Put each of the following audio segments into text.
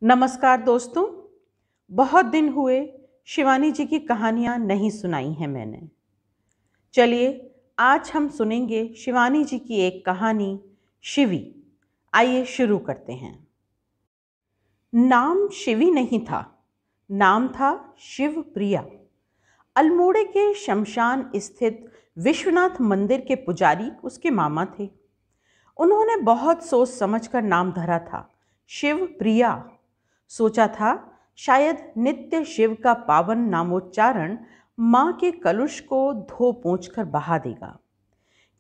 नमस्कार दोस्तों। बहुत दिन हुए शिवानी जी की कहानियाँ नहीं सुनाई हैं मैंने। चलिए आज हम सुनेंगे शिवानी जी की एक कहानी, शिवी। आइए शुरू करते हैं। नाम शिवी नहीं था, नाम था शिवप्रिया। अल्मोड़े के शमशान स्थित विश्वनाथ मंदिर के पुजारी उसके मामा थे। उन्होंने बहुत सोच समझकर नाम धरा था, शिवप्रिया। सोचा था शायद नित्य शिव का पावन नामोच्चारण मां के कलुष को धो पोंछ कर बहा देगा।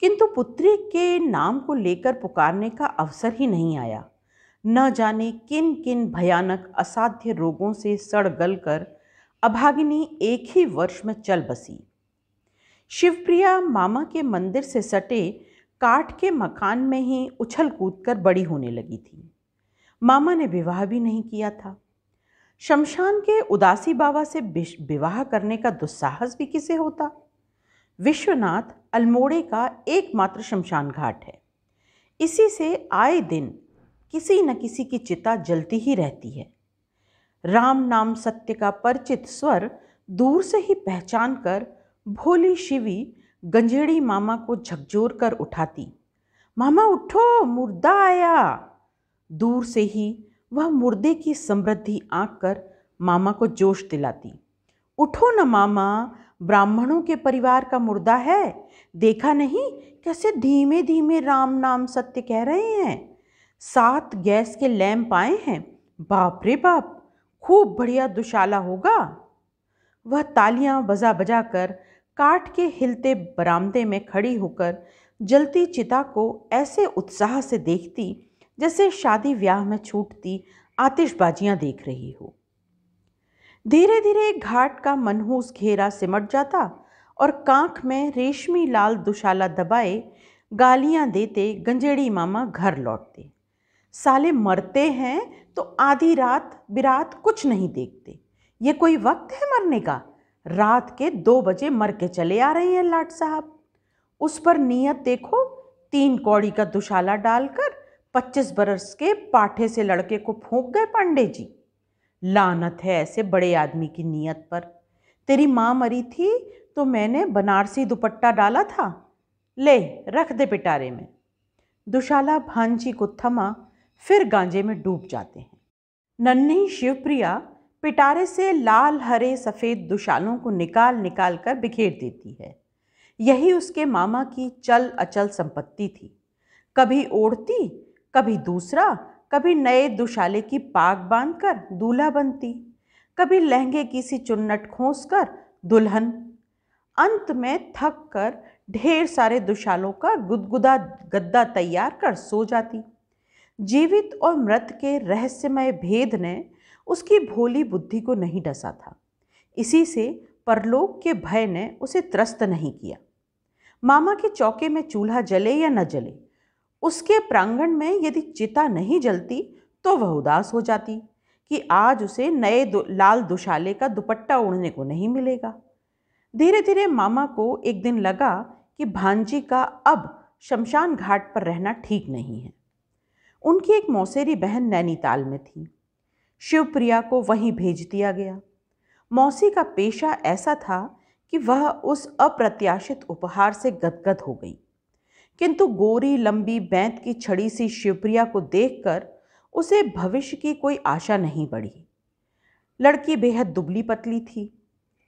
किंतु पुत्री के नाम को लेकर पुकारने का अवसर ही नहीं आया। न जाने किन किन भयानक असाध्य रोगों से सड़ गल कर अभागिनी एक ही वर्ष में चल बसी। शिवप्रिया मामा के मंदिर से सटे काठ के मकान में ही उछल कूद कर बड़ी होने लगी थी। मामा ने विवाह भी नहीं किया था। शमशान के उदासी बाबा से विवाह करने का दुस्साहस भी किसे होता। विश्वनाथ अल्मोड़े का एकमात्र शमशान घाट है। इसी से आए दिन किसी न किसी की चिता जलती ही रहती है। राम नाम सत्य का परिचित स्वर दूर से ही पहचान कर भोली शिवी गंजेड़ी मामा को झकझोर कर उठाती। मामा उठो, मुर्दा आया। दूर से ही वह मुर्दे की समृद्धि आंक कर मामा को जोश दिलाती। उठो न मामा, ब्राह्मणों के परिवार का मुर्दा है। देखा नहीं कैसे धीमे धीमे राम नाम सत्य कह रहे हैं। 7 गैस के लैंप आए हैं। बाप रे बाप, खूब बढ़िया दुशाला होगा। वह तालियां बजा बजा कर काठ के हिलते बरामदे में खड़ी होकर जलती चिता को ऐसे उत्साह से देखती जैसे शादी ब्याह में छूटती आतिशबाजियां देख रही हो। धीरे धीरे घाट का मनहूस घेरा सिमट जाता और कांख में रेशमी लाल दुशाला दबाए गालियां देते गंजेड़ी मामा घर लौटते। साले मरते हैं तो आधी रात बिरात कुछ नहीं देखते। ये कोई वक्त है मरने का। रात के 2 बजे मर के चले आ रहे हैं लाट साहब। उस पर नियत देखो, 3 कौड़ी का दुशाला डालकर 25 बरस के पाठे से लड़के को फूंक गए पांडे जी। लानत है ऐसे बड़े आदमी की नियत पर। तेरी माँ मरी थी तो मैंने बनारसी दुपट्टा डाला था, ले रख दे पिटारे में। दुशाला भांजी को थमा, फिर गांजे में डूब जाते हैं। नन्ही शिवप्रिया पिटारे से लाल हरे सफ़ेद दुशालों को निकाल निकाल कर बिखेर देती है। यही उसके मामा की चल अचल संपत्ति थी। कभी ओढ़ती, कभी दूसरा, कभी नए दुशाले की पाग बांधकर दूल्हा बनती, कभी लहंगे की सी चुन्नट खोसकर दुल्हन। अंत में थक कर ढेर सारे दुशालों का गुदगुदा गद्दा तैयार कर सो जाती। जीवित और मृत के रहस्यमय भेद ने उसकी भोली बुद्धि को नहीं डसा था। इसी से परलोक के भय ने उसे त्रस्त नहीं किया। मामा के चौके में चूल्हा जले या न जले, उसके प्रांगण में यदि चिता नहीं जलती तो वह उदास हो जाती कि आज उसे नए लाल दुशाले का दुपट्टा ओढ़ने को नहीं मिलेगा। धीरे धीरे मामा को एक दिन लगा कि भांजी का अब शमशान घाट पर रहना ठीक नहीं है। उनकी एक मौसेरी बहन नैनीताल में थी। शिवप्रिया को वहीं भेज दिया गया। मौसी का पेशा ऐसा था कि वह उस अप्रत्याशित उपहार से गदगद हो गई। किंतु गोरी लंबी बैंत की छड़ी सी शिवप्रिया को देखकर उसे भविष्य की कोई आशा नहीं बढ़ी। लड़की बेहद दुबली पतली थी।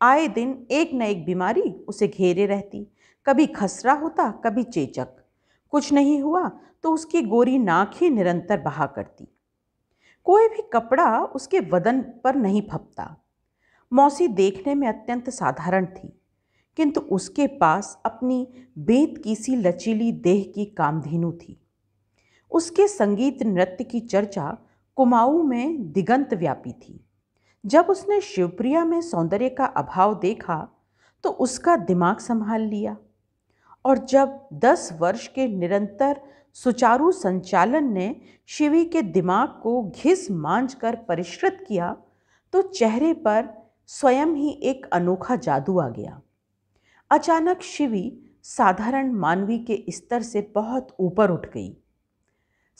आए दिन एक न एक बीमारी उसे घेरे रहती। कभी खसरा होता, कभी चेचक। कुछ नहीं हुआ तो उसकी गोरी नाक ही निरंतर बहा करती। कोई भी कपड़ा उसके बदन पर नहीं फपता। मौसी देखने में अत्यंत साधारण थी, किंतु उसके पास अपनी बेत की सी लचीली देह की कामधेनु थी। उसके संगीत नृत्य की चर्चा कुमाऊं में दिगंत व्यापी थी। जब उसने शिवप्रिया में सौंदर्य का अभाव देखा तो उसका दिमाग संभाल लिया, और जब 10 वर्ष के निरंतर सुचारू संचालन ने शिवी के दिमाग को घिस मांझ कर परिष्कृत किया तो चेहरे पर स्वयं ही एक अनोखा जादू आ गया। अचानक शिवी साधारण मानवी के स्तर से बहुत ऊपर उठ गई।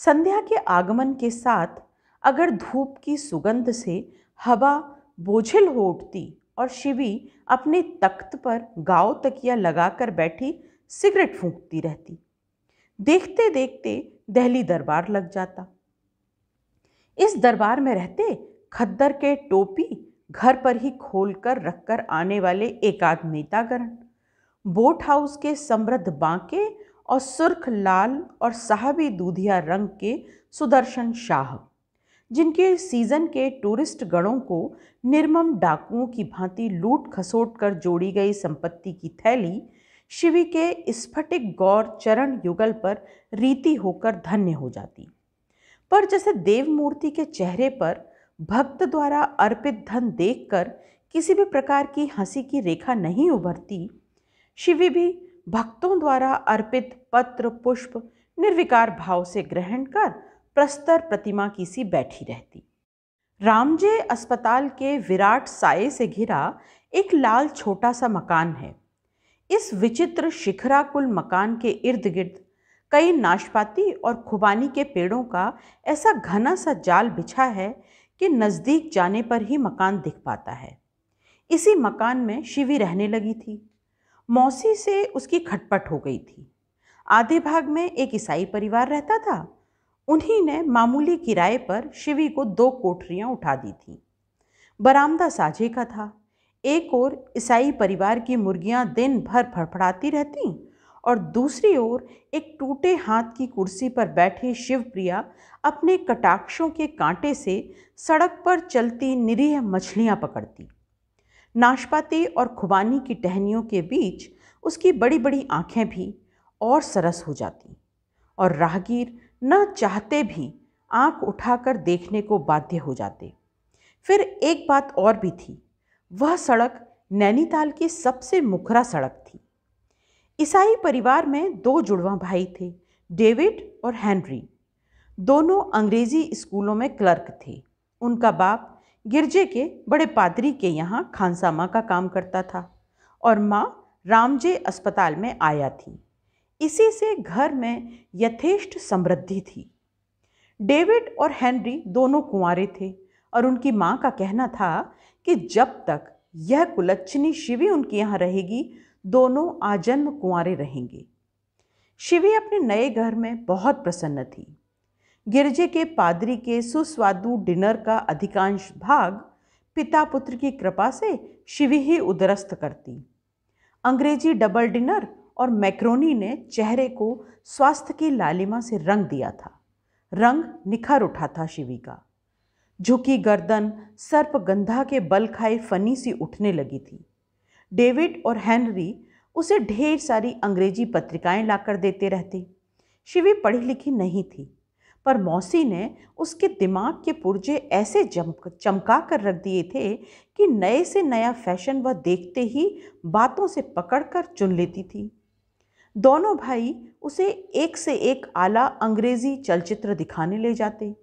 संध्या के आगमन के साथ अगर धूप की सुगंध से हवा बोझिल हो उठती और शिवी अपने तख्त पर गाव तकिया लगाकर बैठी सिगरेट फूंकती रहती। देखते देखते दिल्ली दरबार लग जाता। इस दरबार में रहते खद्दर के टोपी घर पर ही खोलकर रखकर आने वाले एकाध नेतागण, बोट हाउस के समृद्ध बांके और सुर्ख लाल और साहबी दूधिया रंग के सुदर्शन शाह, जिनके सीजन के टूरिस्ट गणों को निर्मम डाकुओं की भांति लूट खसोट कर जोड़ी गई संपत्ति की थैली शिवी के स्फटिक गौर चरण युगल पर रीति होकर धन्य हो जाती। पर जैसे देव मूर्ति के चेहरे पर भक्त द्वारा अर्पित धन देखकर किसी भी प्रकार की हंसी की रेखा नहीं उभरती, शिवी भी भक्तों द्वारा अर्पित पत्र पुष्प निर्विकार भाव से ग्रहण कर प्रस्तर प्रतिमा की सी बैठी रहती। रामजे अस्पताल के विराट साये से घिरा एक लाल छोटा सा मकान है। इस विचित्र शिखराकुल मकान के इर्द गिर्द कई नाशपाती और खुबानी के पेड़ों का ऐसा घना सा जाल बिछा है कि नज़दीक जाने पर ही मकान दिख पाता है। इसी मकान में शिवी रहने लगी थी। मौसी से उसकी खटपट हो गई थी। आधे भाग में एक ईसाई परिवार रहता था। उन्हीं ने मामूली किराए पर शिवी को 2 कोठरियां उठा दी थीं। बरामदा साझे का था। एक ओर ईसाई परिवार की मुर्गियां दिन भर फड़फड़ाती रहतीं और दूसरी ओर एक टूटे हाथ की कुर्सी पर बैठे शिवप्रिया अपने कटाक्षों के कांटे से सड़क पर चलती निरीह मछलियां पकड़ती। नाशपाती और खुबानी की टहनियों के बीच उसकी बड़ी बड़ी आंखें भी और सरस हो जाती और राहगीर न चाहते भी आंख उठाकर देखने को बाध्य हो जाते। फिर एक बात और भी थी। वह सड़क नैनीताल की सबसे मुखरा सड़क थी। ईसाई परिवार में 2 जुड़वा भाई थे, डेविड और हेनरी। दोनों अंग्रेजी स्कूलों में क्लर्क थे। उनका बाप गिरजे के बड़े पादरी के यहाँ खानसामा का काम करता था और माँ रामजे अस्पताल में आया थी। इसी से घर में यथेष्ट समृद्धि थी। डेविड और हेनरी दोनों कुंवारे थे और उनकी माँ का कहना था कि जब तक यह कुलच्छनी शिवी उनके यहाँ रहेगी, दोनों आजन्म कुंवारे रहेंगे। शिवी अपने नए घर में बहुत प्रसन्न थी। गिरजे के पादरी के सुस्वादु डिनर का अधिकांश भाग पिता पुत्र की कृपा से शिवी ही उदरस्त करती। अंग्रेजी डबल डिनर और मैक्रोनी ने चेहरे को स्वास्थ्य की लालिमा से रंग दिया था। रंग निखर उठा था शिवी का। झुकी गर्दन सर्पगंधा के बल खाए फनी सी उठने लगी थी। डेविड और हेनरी उसे ढेर सारी अंग्रेजी पत्रिकाएं लाकर देते रहते। शिवी पढ़ी लिखी नहीं थी, पर मौसी ने उसके दिमाग के पुर्जे ऐसे चमका कर रख दिए थे कि नए से नया फैशन वह देखते ही बातों से पकड़कर चुन लेती थी। दोनों भाई उसे एक से एक आला अंग्रेजी चलचित्र दिखाने ले जाते।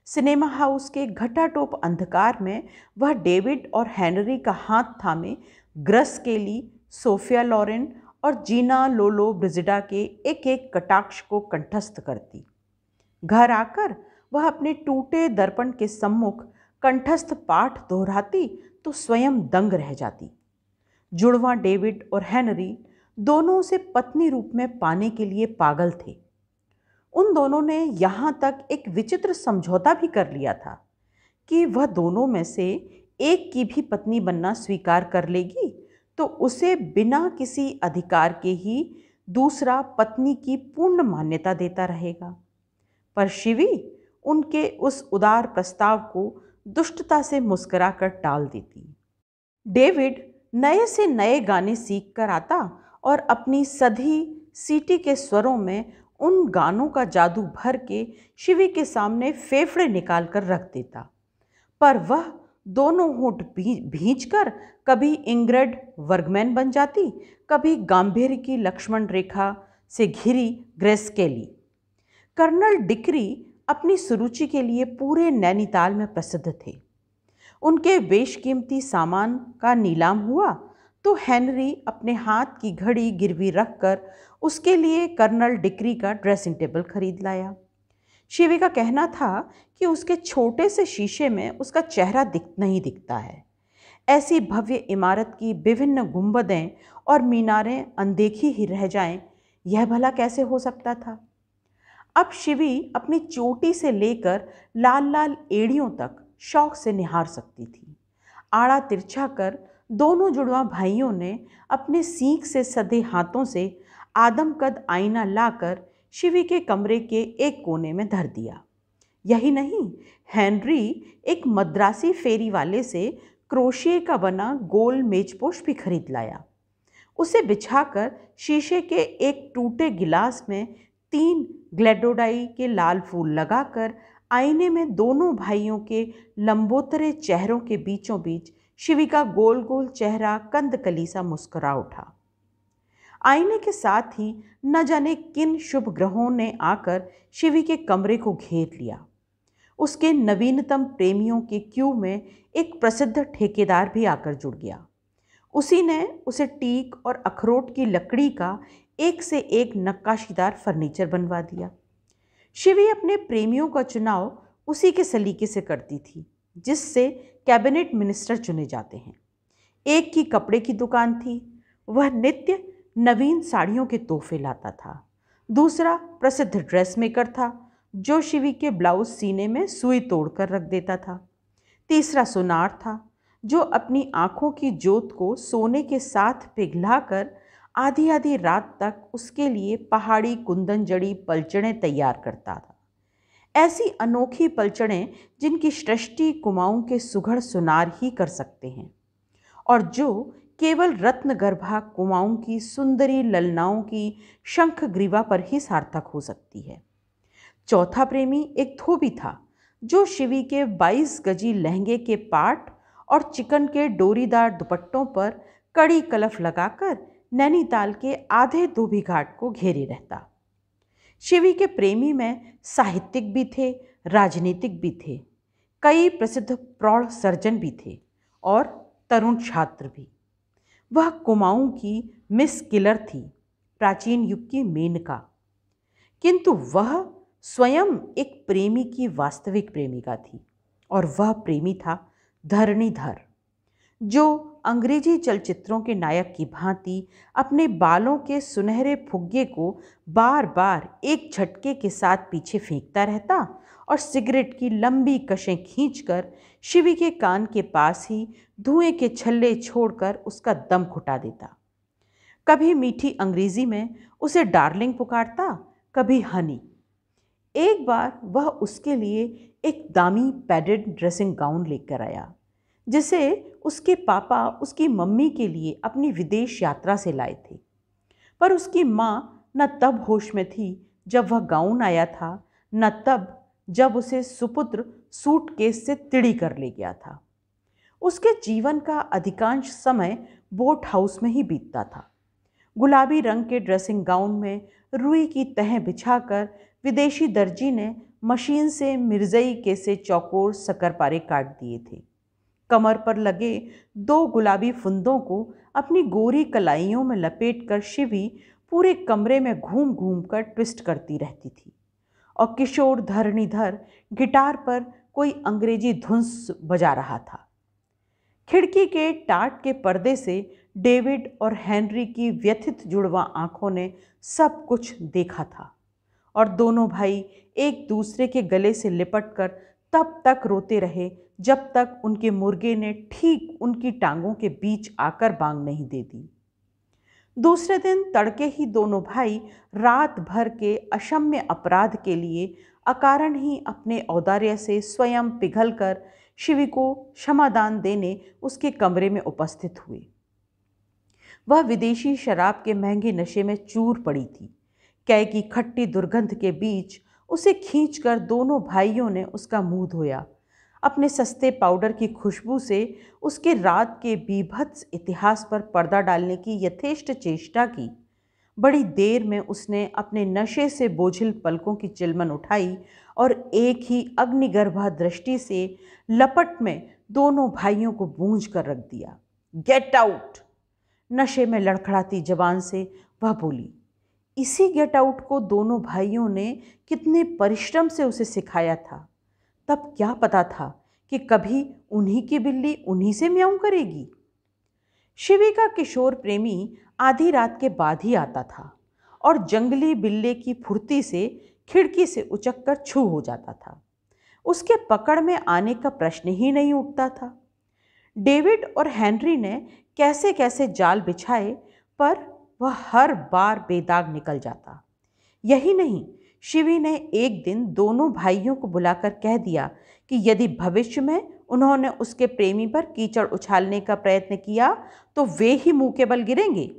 सिनेमा हाउस के घटाटोप अंधकार में वह डेविड और हेनरी का हाथ थामे ग्रस केली, सोफिया लॉरेन और जीना लोलो ब्रिजिडा के एक एक कटाक्ष को कंठस्थ करती। घर आकर वह अपने टूटे दर्पण के सम्मुख कंठस्थ पाठ दोहराती तो स्वयं दंग रह जाती। जुड़वा डेविड और हेनरी दोनों उसे पत्नी रूप में पाने के लिए पागल थे। उन दोनों ने यहाँ तक एक विचित्र समझौता भी कर लिया था कि वह दोनों में से एक की भी पत्नी बनना स्वीकार कर लेगी तो उसे बिना किसी अधिकार के ही दूसरा पत्नी की पूर्ण मान्यता देता रहेगा। पर शिवी उनके उस उदार प्रस्ताव को दुष्टता से मुस्कुराकर टाल देती। डेविड नए से नए गाने सीख कर आता और अपनी सधी सीटी के स्वरों में उन गानों का जादू भर के शिवी के सामने फेफड़े निकाल कर रख देता। पर वह दोनों होंठ भींचकर कभी इंग्रड वर्गमैन बन जाती, कभी गांभीर्य की लक्ष्मण रेखा से घिरी ग्रेस केली। कर्नल डिक्री अपनी सुरुचि के लिए पूरे नैनीताल में प्रसिद्ध थे। उनके बेशकीमती सामान का नीलाम हुआ तो हेनरी अपने हाथ की घड़ी गिरवी रखकर उसके लिए कर्नल डिक्री का ड्रेसिंग टेबल खरीद लाया। शिवी का कहना था कि उसके छोटे से शीशे में उसका चेहरा नहीं दिखता है। ऐसी भव्य इमारत की विभिन्न गुंबदें और मीनारें अनदेखी ही रह जाएं, यह भला कैसे हो सकता था। अब शिवी अपनी चोटी से लेकर लाल लाल एड़ियों तक शौक से निहार सकती थी। आड़ा तिरछा कर दोनों जुड़वा भाइयों ने अपने सींग से सधे हाथों से आदमकद आईना लाकर शिवी के कमरे के एक कोने में धर दिया। यही नहीं, हेनरी एक मद्रासी फेरी वाले से क्रोशिए का बना गोल मेजपोश भी खरीद लाया। उसे बिछाकर शीशे के एक टूटे गिलास में 3 ग्लेडोडाई के लाल फूल लगाकर आईने में दोनों भाइयों के लंबोतरे चेहरों के बीचों बीच शिवी का गोल गोल चेहरा कंदकली सा मुस्कुरा उठा। आईने के साथ ही न जाने किन शुभ ग्रहों ने आकर शिवी के कमरे को घेर लिया। उसके नवीनतम प्रेमियों के क्यू में एक प्रसिद्ध ठेकेदार भी आकर जुड़ गया। उसी ने उसे टीक और अखरोट की लकड़ी का एक से एक नक्काशीदार फर्नीचर बनवा दिया। शिवी अपने प्रेमियों का चुनाव उसी के सलीके से करती थी जिससे कैबिनेट मिनिस्टर चुने जाते हैं। एक की कपड़े की दुकान थी, वह नित्य नवीन साड़ियों के तोहफे लाता था। दूसरा प्रसिद्ध ड्रेस मेकर था जो शिवी के ब्लाउज सीने में सुई तोड़कर रख देता था। तीसरा सुनार था जो अपनी आंखों की जोत को सोने के साथ पिघलाकर आधी आधी रात तक उसके लिए पहाड़ी कुंदन जड़ी पलचड़ें तैयार करता था। ऐसी अनोखी पलचड़ें जिनकी सृष्टि कुमाऊं के सुघड़ सुनार ही कर सकते हैं और जो केवल रत्नगर्भा कुमाऊं की सुंदरी ललनाओं की शंख ग्रीवा पर ही सार्थक हो सकती है। चौथा प्रेमी एक धोबी था जो शिवी के 22 गजी लहंगे के पाट और चिकन के डोरीदार दुपट्टों पर कड़ी कलफ लगाकर नैनीताल के आधे धोबी घाट को घेरे रहता। शिवी के प्रेमी में साहित्यिक भी थे, राजनीतिक भी थे, कई प्रसिद्ध प्रौढ़ सर्जन भी थे और तरुण छात्र भी। वह कुमाऊं की मिस किलर थी, प्राचीन युग की मेनका, किंतु वह स्वयं एक प्रेमी की वास्तविक प्रेमिका थी और वह प्रेमी था धरणीधर, जो अंग्रेजी चलचित्रों के नायक की भांति अपने बालों के सुनहरे फुग्गे को बार बार एक झटके के साथ पीछे फेंकता रहता और सिगरेट की लंबी कशें खींचकर शिवी के कान के पास ही धुएं के छल्ले छोड़कर उसका दम घुटा देता। कभी मीठी अंग्रेजी में उसे डार्लिंग पुकारता, कभी हनी। एक बार वह उसके लिए एक दामी पैडेड ड्रेसिंग गाउन लेकर आया जिसे उसके पापा उसकी मम्मी के लिए अपनी विदेश यात्रा से लाए थे, पर उसकी माँ न तब होश में थी जब वह गाउन आया था, न तब जब उसे सुपुत्र सूटकेस से तिड़ी कर ले गया था। उसके जीवन का अधिकांश समय बोट हाउस में ही बीतता था। गुलाबी रंग के ड्रेसिंग गाउन में रुई की तह बिछाकर विदेशी दर्जी ने मशीन से मिर्जई के से चौकोर शकरपारे काट दिए थे। कमर पर लगे 2 गुलाबी फुंदों को अपनी गोरी कलाइयों में लपेटकर शिवी पूरे कमरे में घूम घूम कर ट्विस्ट करती रहती थी और किशोर धरणीधर गिटार पर कोई अंग्रेजी धुन बजा रहा था। खिड़की के टाट के पर्दे से डेविड और हेनरी की व्यथित जुड़वा आंखों ने सब कुछ देखा था और दोनों भाई एक दूसरे के गले से लिपटकर तब तक रोते रहे जब तक उनके मुर्गे ने ठीक उनकी टांगों के बीच आकर बांग नहीं दे दी। दूसरे दिन तड़के ही दोनों भाई रात भर के अक्षम्य अपराध के लिए अकारण ही अपने औदार्य से स्वयं पिघलकर शिवी को क्षमादान देने उसके कमरे में उपस्थित हुए। वह विदेशी शराब के महंगे नशे में चूर पड़ी थी। कै की खट्टी दुर्गंध के बीच उसे खींचकर दोनों भाइयों ने उसका मुंह धोया, अपने सस्ते पाउडर की खुशबू से उसके रात के बीभत्स इतिहास पर पर्दा डालने की यथेष्ट चेष्टा की। बड़ी देर में उसने अपने नशे से बोझिल पलकों की चिलमन उठाई और एक ही अग्निगर्भा दृष्टि से लपट में दोनों भाइयों को बूंझ कर रख दिया। Get out! नशे में लड़खड़ाती जबान से वह बोली। इसी गेट आउट को दोनों भाइयों ने कितने परिश्रम से उसे सिखाया था। तब क्या पता था कि कभी उन्हीं की बिल्ली उन्हीं से म्याऊं करेगी। शिवी का किशोर प्रेमी आधी रात के बाद ही आता था और जंगली बिल्ले की फुर्ती से खिड़की से उचक कर छू हो जाता था। उसके पकड़ में आने का प्रश्न ही नहीं उठता था। डेविड और हेनरी ने कैसे कैसे जाल बिछाए, पर वह हर बार बेदाग निकल जाता। यही नहीं, शिवी ने एक दिन दोनों भाइयों को बुलाकर कह दिया कि यदि भविष्य में उन्होंने उसके प्रेमी पर कीचड़ उछालने का प्रयत्न किया तो वे ही मुंह के बल गिरेंगे।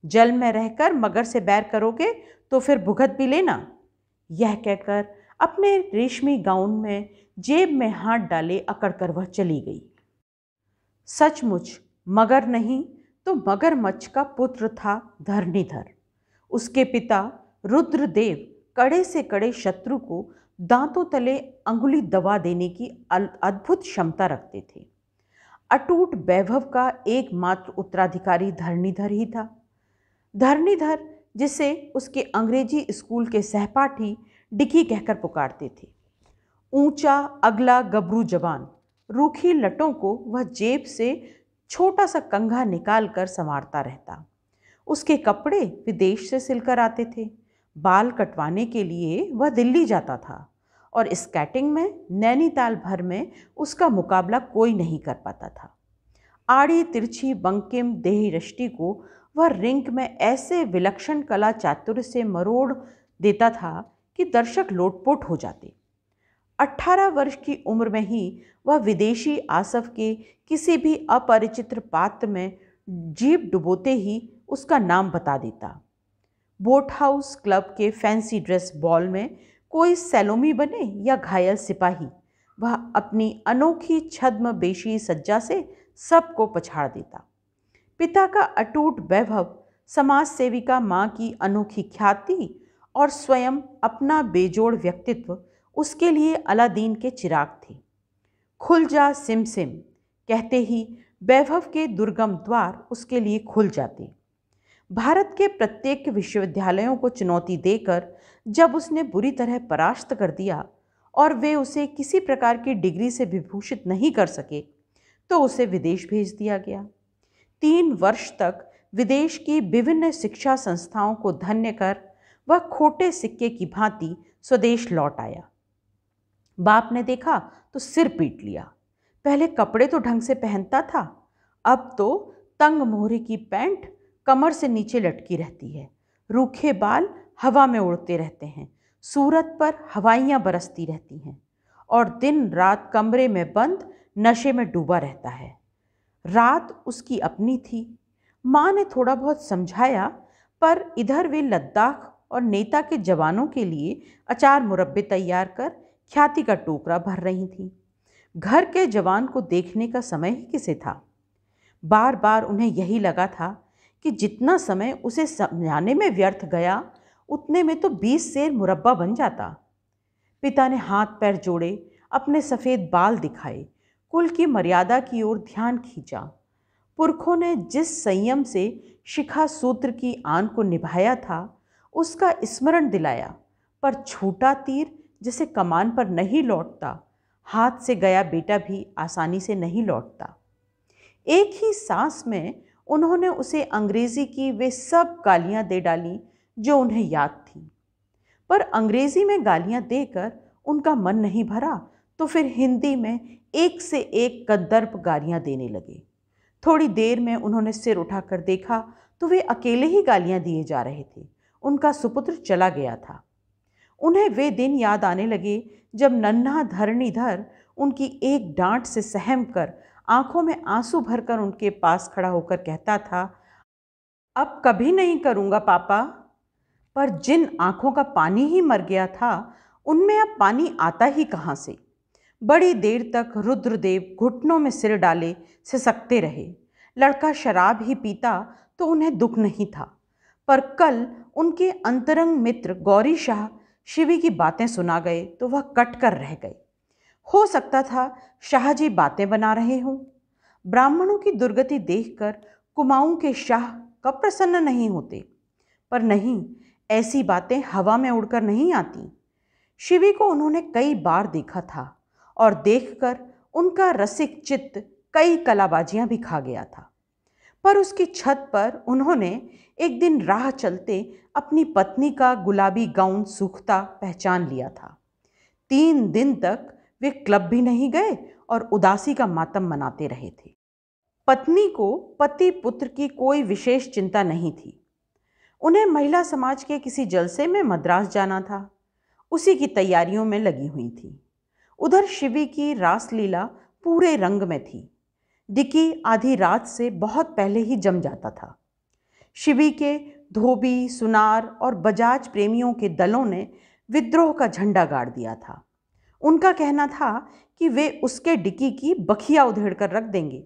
जल में रहकर मगर से बैर करोगे तो फिर भुगत भी लेना। यह कहकर अपने रेशमी गाउन में जेब में हाथ डाले अकड़कर वह चली गई। सचमुच मगर नहीं तो मगरमच्छ का पुत्र था धरणीधर। उसके पिता रुद्रदेव कड़े से कड़े शत्रु को दांतों तले अंगुली दबा देने की अद्भुत क्षमता रखते थे। अटूट वैभव का एकमात्र उत्तराधिकारी धरणीधर ही था। धरणीधर, जिसे उसके अंग्रेजी स्कूल के सहपाठी डिकी कहकर पुकारते थे। ऊंचा अगला गबरू जवान, रूखी लटों को वह जेब से छोटा सा कंघा निकालकर संवारता रहता। उसके कपड़े विदेश से सिलकर आते थे। बाल कटवाने के लिए वह दिल्ली जाता था और स्केटिंग में नैनीताल भर में उसका मुकाबला कोई नहीं कर पाता था। आड़ी तिरछी बंकिम देही रष्टि को वह रिंग में ऐसे विलक्षण कला चातुर्य से मरोड़ देता था कि दर्शक लोटपोट हो जाते। 18 वर्ष की उम्र में ही वह विदेशी आसव के किसी भी अपरिचित पात्र में जीभ डुबोते ही उसका नाम बता देता। बोट हाउस क्लब के फैंसी ड्रेस बॉल में कोई सैलोमी बने या घायल सिपाही, वह अपनी अनोखी छद्म बेशी सज्जा से सबको पछाड़ देता। पिता का अटूट वैभव, समाज सेविका माँ की अनोखी ख्याति और स्वयं अपना बेजोड़ व्यक्तित्व उसके लिए अलादीन के चिराग थे। खुल जा सिम सिम कहते ही वैभव के दुर्गम द्वार उसके लिए खुल जाते। भारत के प्रत्येक विश्वविद्यालयों को चुनौती देकर जब उसने बुरी तरह परास्त कर दिया और वे उसे किसी प्रकार की डिग्री से विभूषित नहीं कर सके, तो उसे विदेश भेज दिया गया। 3 वर्ष तक विदेश की विभिन्न शिक्षा संस्थाओं को धन्य कर वह खोटे सिक्के की भांति स्वदेश लौट आया। बाप ने देखा तो सिर पीट लिया। पहले कपड़े तो ढंग से पहनता था, अब तो तंग मोहरे की पैंट कमर से नीचे लटकी रहती है। रूखे बाल हवा में उड़ते रहते हैं, सूरत पर हवाइयाँ बरसती रहती हैं और दिन रात कमरे में बंद नशे में डूबा रहता है। रात उसकी अपनी थी। माँ ने थोड़ा बहुत समझाया, पर इधर वे लद्दाख और नेता के जवानों के लिए अचार मुरब्बे तैयार कर ख्याति का टोकरा भर रही थी। घर के जवान को देखने का समय ही किसे था। बार बार उन्हें यही लगा था कि जितना समय उसे समझाने में व्यर्थ गया, उतने में तो 20 सेर मुरब्बा बन जाता। पिता ने हाथ पैर जोड़े, अपने सफ़ेद बाल दिखाए, कुल की मर्यादा की ओर ध्यान खींचा। पुरखों ने जिस संयम से शिखा सूत्र की आन को निभाया था, उसका स्मरण दिलाया, पर छूटा तीर जैसे कमान पर नहीं लौटता, हाथ से गया बेटा भी आसानी से नहीं लौटता। एक ही सांस में उन्होंने उसे अंग्रेजी की वे सब गालियां दे डाली जो उन्हें याद थी। पर अंग्रेजी में गालियां देकर उनका मन नहीं भरा, तो फिर हिंदी में एक से एक कद्दर्प गालियां देने लगे। थोड़ी देर में उन्होंने सिर उठाकर देखा तो वे अकेले ही गालियां दिए जा रहे थे। उनका सुपुत्र चला गया था। उन्हें वे दिन याद आने लगे जब नन्हा धरणीधर उनकी एक डांट से सहम कर आंखों में आंसू भरकर उनके पास खड़ा होकर कहता था, अब कभी नहीं करूँगा पापा। पर जिन आंखों का पानी ही मर गया था, उनमें अब पानी आता ही कहाँ से। बड़ी देर तक रुद्रदेव घुटनों में सिर डाले सिसकते रहे। लड़का शराब ही पीता तो उन्हें दुख नहीं था, पर कल उनके अंतरंग मित्र गौरी शाह शिवी की बातें सुना गए तो वह कट कर रह गए। हो सकता था शाहजी बातें बना रहे हों। ब्राह्मणों की दुर्गति देखकर कुमाऊं के शाह कब प्रसन्न नहीं होते, पर नहीं, ऐसी बातें हवा में उड़कर नहीं आती। शिवी को उन्होंने कई बार देखा था और देखकर उनका रसिक चित्त कई कलाबाजियां भी खा गया था। पर उसकी छत पर उन्होंने एक दिन राह चलते अपनी पत्नी का गुलाबी गाउन सूखता पहचान लिया था। 3 दिन तक वे क्लब भी नहीं गए और उदासी का मातम मनाते रहे थे। पत्नी को पति पुत्र की कोई विशेष चिंता नहीं थी। उन्हें महिला समाज के किसी जलसे में मद्रास जाना था, उसी की तैयारियों में लगी हुई थी। उधर शिवी की रासलीला पूरे रंग में थी। डिकी आधी रात से बहुत पहले ही जम जाता था। शिवी के धोबी, सुनार और बजाज प्रेमियों के दलों ने विद्रोह का झंडा गाड़ दिया था। उनका कहना था कि वे उसके डिकी की बखिया उधेड़ कर रख देंगे।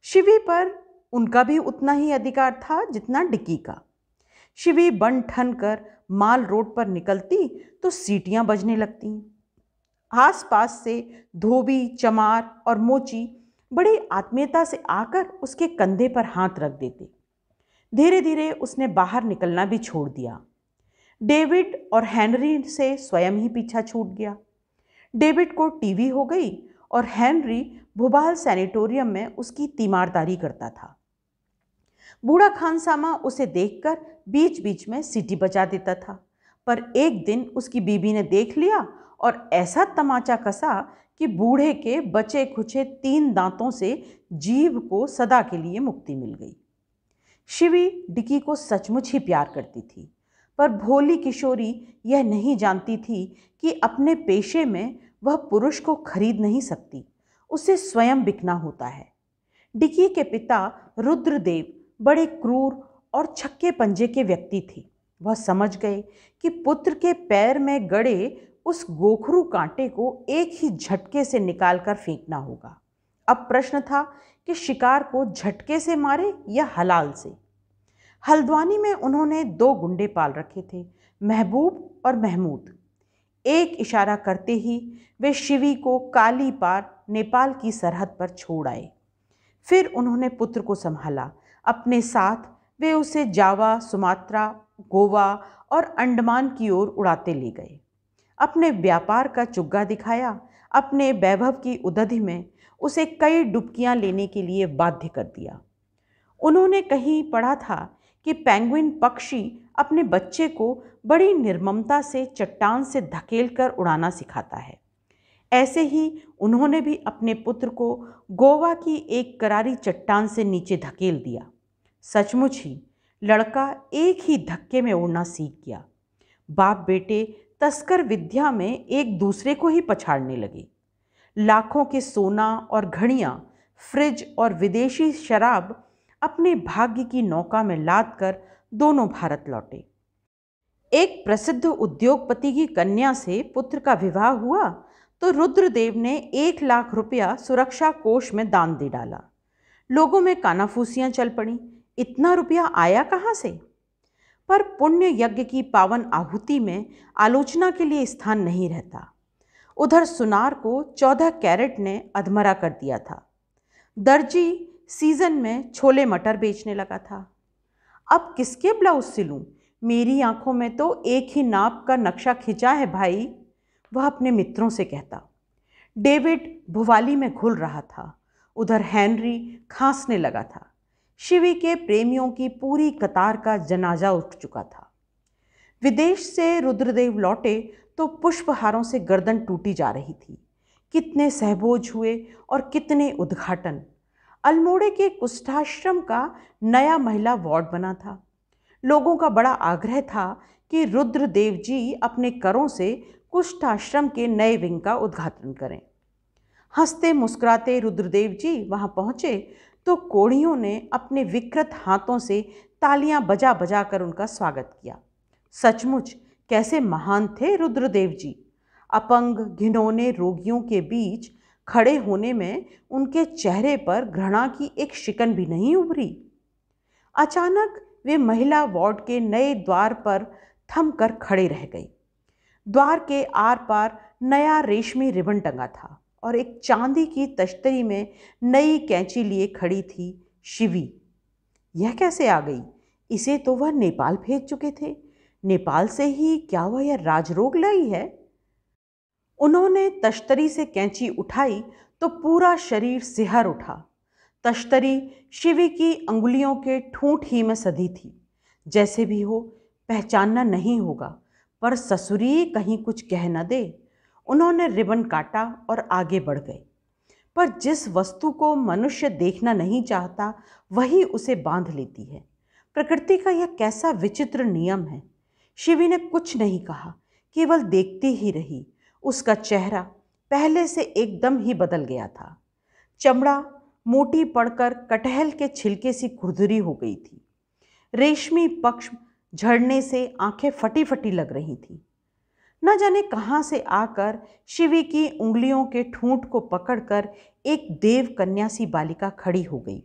शिवी पर उनका भी उतना ही अधिकार था जितना डिकी का। शिवी बन ठन कर माल रोड पर निकलती तो सीटियां बजने लगती। आसपास से धोबी, चमार और मोची बड़ी आत्मीयता से आकर उसके कंधे पर हाथ रख देते। धीरे धीरे उसने बाहर निकलना भी छोड़ दिया। डेविड और हेनरी से स्वयं ही पीछा छूट गया। डेविड को टीवी हो गई और हेनरी भोपाल सैनिटोरियम में उसकी तीमारदारी करता था। बूढ़ा खानसामा उसे देखकर बीच बीच में सीटी बजा देता था, पर एक दिन उसकी बीबी ने देख लिया और ऐसा तमाचा कसा कि बूढ़े के बचे खुचे 3 दांतों से जीभ को सदा के लिए मुक्ति मिल गई। शिवी डिकी को सचमुच ही प्यार करती थी, पर भोली किशोरी यह नहीं जानती थी कि अपने पेशे में वह पुरुष को खरीद नहीं सकती, उसे स्वयं बिकना होता है। डिकी के पिता रुद्रदेव बड़े क्रूर और छक्के पंजे के व्यक्ति थे। वह समझ गए कि पुत्र के पैर में गड़े उस गोखरू कांटे को एक ही झटके से निकालकर फेंकना होगा। अब प्रश्न था कि शिकार को झटके से मारे या हलाल से। हल्द्वानी में उन्होंने 2 गुंडे पाल रखे थे, महबूब और महमूद। एक इशारा करते ही वे शिवी को काली पार नेपाल की सरहद पर छोड़ आए। फिर उन्होंने पुत्र को संभाला। अपने साथ वे उसे जावा, सुमात्रा, गोवा और अंडमान की ओर उड़ाते ले गए। अपने व्यापार का चुग्गा दिखाया। अपने वैभव की उदधि में उसे कई डुबकियां लेने के लिए बाध्य कर दिया। उन्होंने कहीं पढ़ा था कि पेंगुइन पक्षी अपने बच्चे को बड़ी निर्ममता से चट्टान से धकेलकर उड़ाना सिखाता है। ऐसे ही उन्होंने भी अपने पुत्र को गोवा की एक करारी चट्टान से नीचे धकेल दिया। सचमुच ही लड़का एक ही धक्के में उड़ना सीख गया। बाप बेटे तस्कर विद्या में एक दूसरे को ही पछाड़ने लगे। लाखों के सोना और घड़ियां, फ्रिज और विदेशी शराब अपने भाग्य की नौका में लाद कर दोनों भारत लौटे। एक प्रसिद्ध उद्योगपति की कन्या से पुत्र का विवाह हुआ तो रुद्रदेव ने 1 लाख रुपया सुरक्षा कोष में दान दे डाला। लोगों में कानाफूसियां चल पड़ी, इतना रुपया आया कहाँ से? पर पुण्य यज्ञ की पावन आहुति में आलोचना के लिए स्थान नहीं रहता। उधर सुनार को 14 कैरेट ने अधमरा कर दिया था। दर्जी सीजन में छोले मटर बेचने लगा था। अब किसके ब्लाउज सिलूं? मेरी आंखों में तो एक ही नाप का नक्शा खिंचा है भाई, वह अपने मित्रों से कहता। डेविड भुवाली में घुल रहा था। उधर हेनरी खांसने लगा था। शिवी के प्रेमियों की पूरी कतार का जनाजा उठ चुका था। विदेश से रुद्रदेव लौटे तो पुष्पहारों से गर्दन टूटी जा रही थी। कितने सहभोज हुए और कितने उद्घाटन। अल्मोड़े के कुष्ठाश्रम का नया महिला वार्ड बना था। लोगों का बड़ा आग्रह था कि रुद्रदेव जी अपने करों से कुष्ठाश्रम के नए विंग का उद्घाटन करें। हंसते मुस्कुराते रुद्रदेव जी वहां पहुंचे तो कोढ़ियों ने अपने विकृत हाथों से तालियां बजा बजा कर उनका स्वागत किया। सचमुच कैसे महान थे रुद्रदेव जी। अपंग घिनौने रोगियों के बीच खड़े होने में उनके चेहरे पर घृणा की एक शिकन भी नहीं उभरी। अचानक वे महिला वार्ड के नए द्वार पर थम कर खड़े रह गए। द्वार के आर पार नया रेशमी रिबन टंगा था और एक चांदी की तश्तरी में नई कैंची लिए खड़ी थी शिवी। यह कैसे आ गई? इसे तो वह नेपाल भेज चुके थे। नेपाल से ही क्या वह यह राजरोग लाई है? उन्होंने तश्तरी से कैंची उठाई तो पूरा शरीर सिहर उठा। तश्तरी शिवी की अंगुलियों के ठूंठ ही में सधी थी। जैसे भी हो, पहचानना नहीं होगा, पर ससुरी कहीं कुछ कह न दे। उन्होंने रिबन काटा और आगे बढ़ गए। पर जिस वस्तु को मनुष्य देखना नहीं चाहता, वही उसे बांध लेती है। प्रकृति का यह कैसा विचित्र नियम है। शिवी ने कुछ नहीं कहा, केवल देखती ही रही। उसका चेहरा पहले से एकदम ही बदल गया था। चमड़ा मोटी पड़कर कटहल के छिलके सी खुरदुरी हो गई थी। रेशमी पक्ष झड़ने से आंखें फटी फटी लग रही थी। न जाने कहाँ से आकर शिवी की उंगलियों के ठूंठ को पकड़कर एक देव कन्या सी बालिका खड़ी हो गई।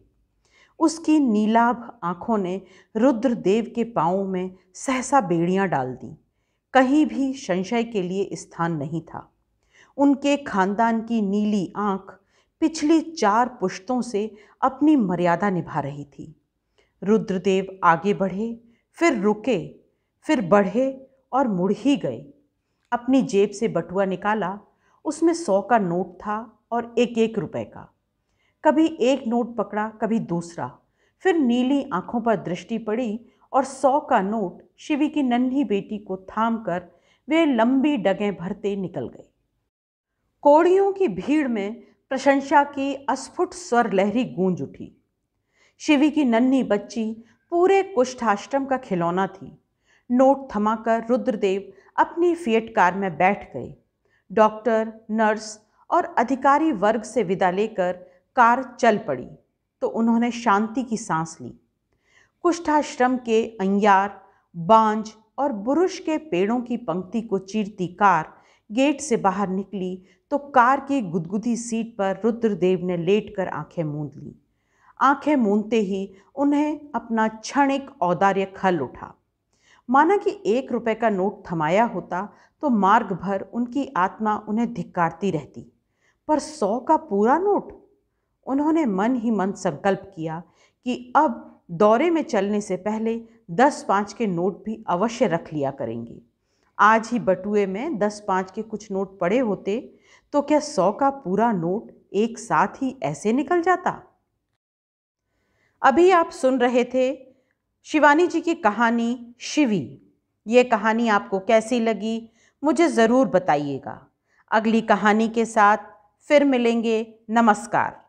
उसकी नीलाभ आंखों ने रुद्रदेव के पांवों में सहसा बेड़ियां डाल दी। कहीं भी संशय के लिए स्थान नहीं था। उनके खानदान की नीली आंख पिछली 4 पुश्तों से अपनी मर्यादा निभा रही थी। रुद्रदेव आगे बढ़े, फिर रुके, फिर बढ़े और मुड़ ही गए। अपनी जेब से बटुआ निकाला। उसमें 100 का नोट था और 1-1 रुपए का। कभी एक नोट पकड़ा, कभी दूसरा। फिर नीली आंखों पर दृष्टि पड़ी और 100 का नोट शिवी की नन्ही बेटी को थाम कर वे लंबी डगें भरते निकल गए। कौड़ियों की भीड़ में प्रशंसा की अस्फुट स्वर लहरी गूंज उठी। शिवी की नन्ही बच्ची पूरे कुष्ठाश्रम का खिलौना थी। नोट थमाकर रुद्रदेव अपनी फिएट कार में बैठ गए। डॉक्टर, नर्स और अधिकारी वर्ग से विदा लेकर कार चल पड़ी तो उन्होंने शांति की सांस ली। कुष्ठाश्रम के अंयार, बांज और बुरुश के पेड़ों की पंक्ति को चीरती कार गेट से बाहर निकली तो कार की गुदगुदी सीट पर रुद्रदेव ने लेटकर आंखें मूंद लीं। आंखें मूंदते ही उन्हें अपना क्षणिक औदार्य खल उठा। माना कि 1 रुपए का नोट थमाया होता तो मार्ग भर उनकी आत्मा उन्हें धिक्कारती रहती, पर 100 का पूरा नोट। उन्होंने मन ही मन संकल्प किया कि अब दौरे में चलने से पहले 10-5 के नोट भी अवश्य रख लिया करेंगे। आज ही बटुए में 10-5 के कुछ नोट पड़े होते तो क्या 100 का पूरा नोट एक साथ ही ऐसे निकल जाता? अभी आप सुन रहे थे शिवानी जी की कहानी शिवी। ये कहानी आपको कैसी लगी मुझे ज़रूर बताइएगा। अगली कहानी के साथ फिर मिलेंगे। नमस्कार।